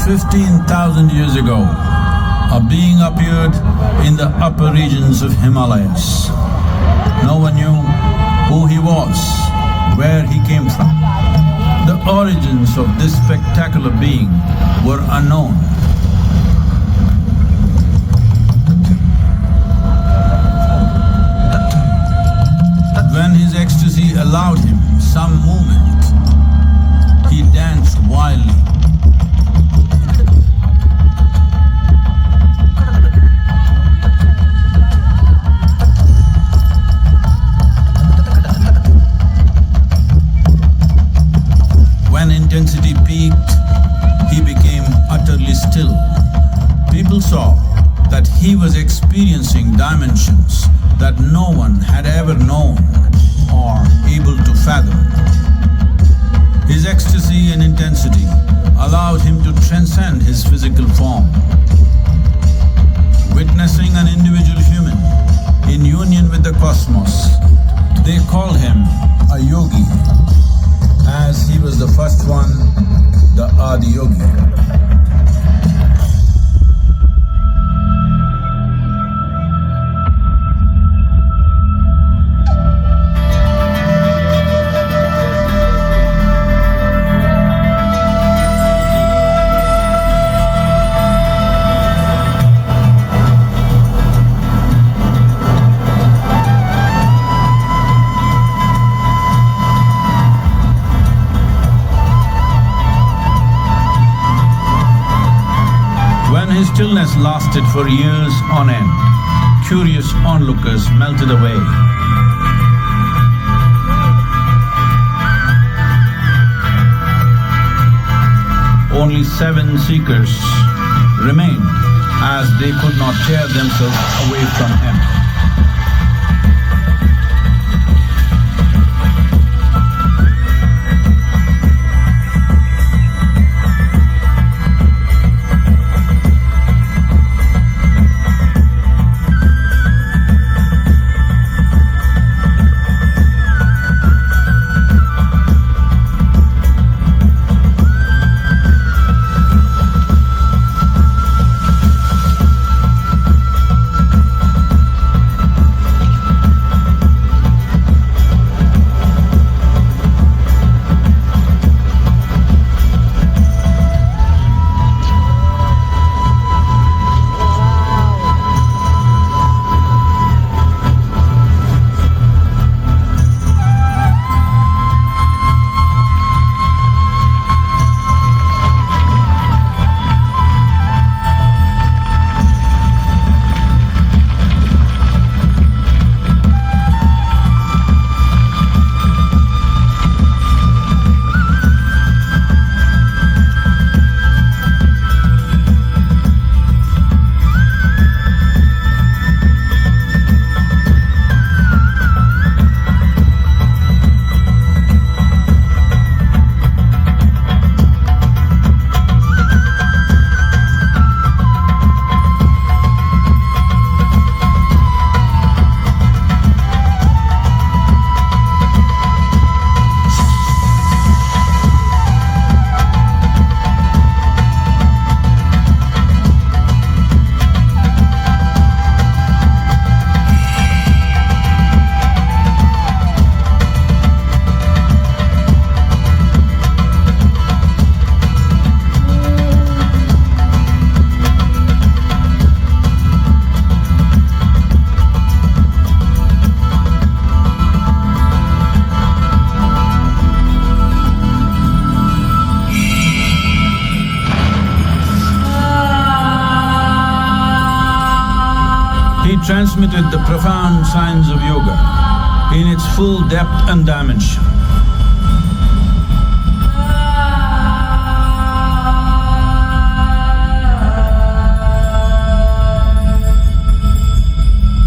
15,000 years ago, a being appeared in the upper regions of Himalayas. No one knew who he was, where he came from. The origins of this spectacular being were unknown. When his ecstasy allowed him some movement, he danced wildly. When intensity peaked, he became utterly still. People saw that he was experiencing dimensions that no one had ever known or able to fathom. His ecstasy and intensity allowed him to transcend his physical form. Witnessing an individual human in union with the cosmos, they called him a yogi, as he was the first one, the Adiyogi. His stillness lasted for years on end. Curious onlookers melted away. Only 7 seekers remained, as they could not tear themselves away from him. He transmitted the profound science of yoga in its full depth and dimension.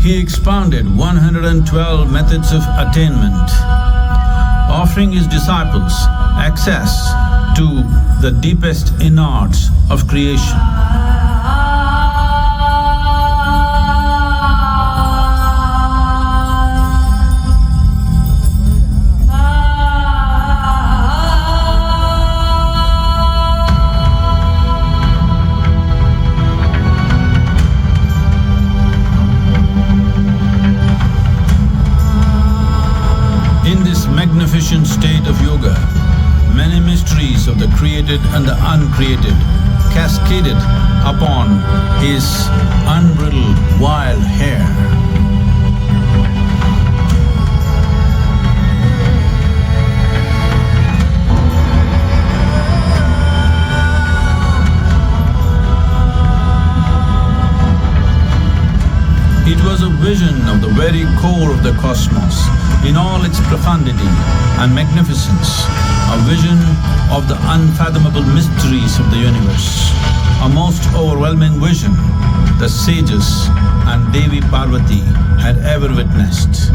He expounded 112 methods of attainment, offering his disciples access to the deepest innards of creation. magnificent state of yoga, many mysteries of the created and the uncreated cascaded upon his unbridled wild hair. It was a vision of the very core of the cosmos in all its profundity and magnificence, a vision of the unfathomable mysteries of the universe, a most overwhelming vision the sages and Devi Parvati had ever witnessed.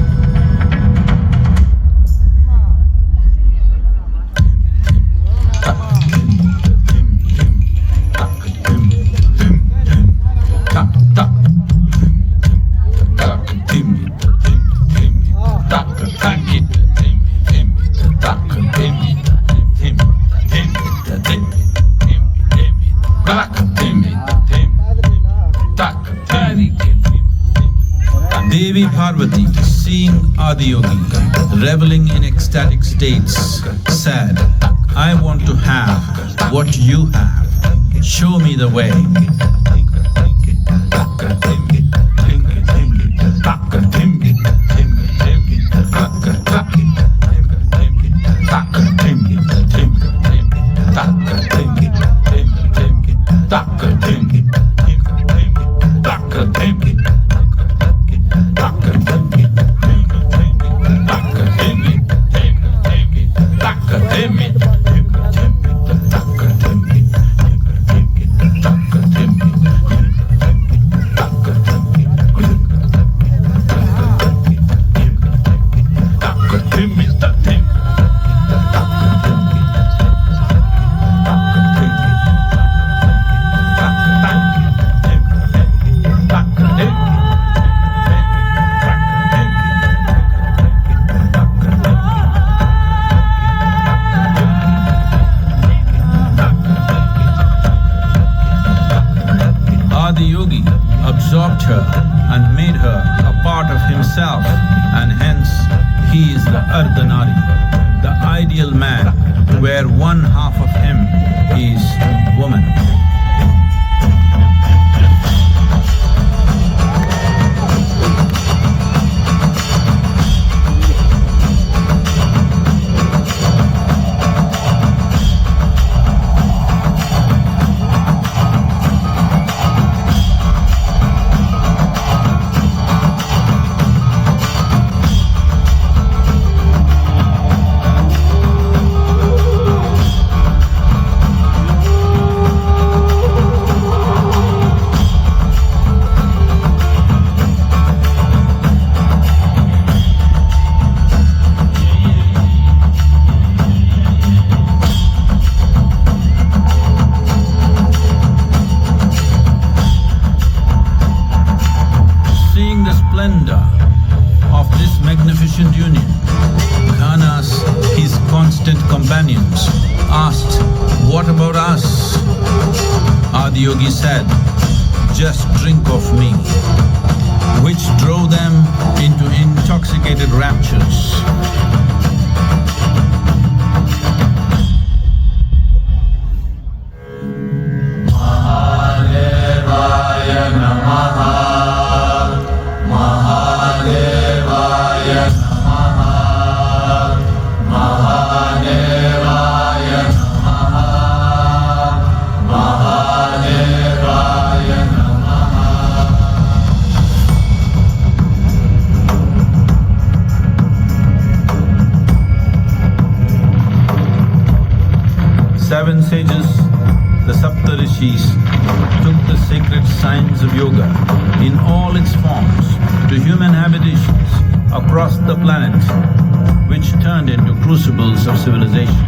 Devi Parvati, seeing Adiyogi reveling in ecstatic states, said, "I want to have what you have. Show me the way." Adiyogi absorbed her and made her a part of himself, and hence he is the Ardhanari, the ideal man, where one half of him is woman. Seeing the splendor of this magnificent union, Ghanas, his constant companions, asked, "What about us?" Adiyogi said, "Just drink of me," which drove them into intoxicated raptures. Seven sages, the Saptarishis, took the sacred science of yoga in all its forms to human habitations across the planet, which turned into crucibles of civilization.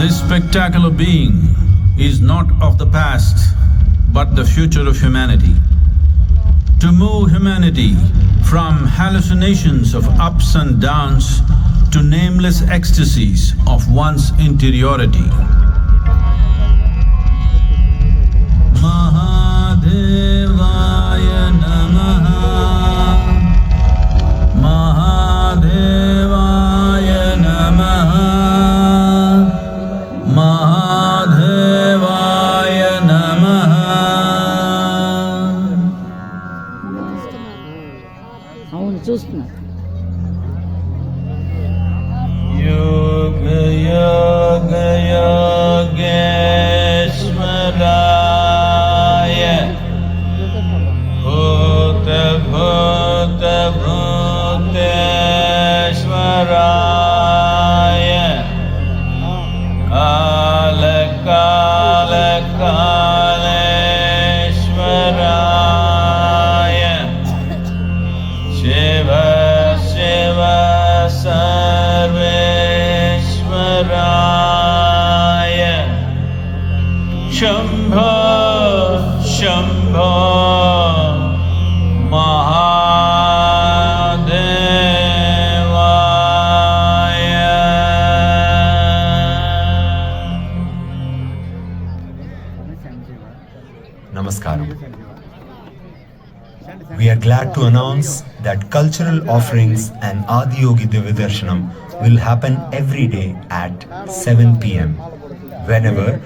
This spectacular being is not of the past, but the future of humanity. To move humanity from hallucinations of ups and downs to nameless ecstasies of one's interiority. Mahadevaya Namaha, Mahadevaya Namaha, Mahadevaya Namaha. అవును చూస్తున్నా Yoga Yoga Yogeshwaraya, Bhuta Bhuta Bhuteshwaraya, Kala Kala Kaleshwaraya, Shiva Shiva Sarveshwaraya, Shambho Shambho Namaskaram. We are glad to announce that cultural offerings and Adiyogi Devotional will happen every day at 7 p.m. Whenever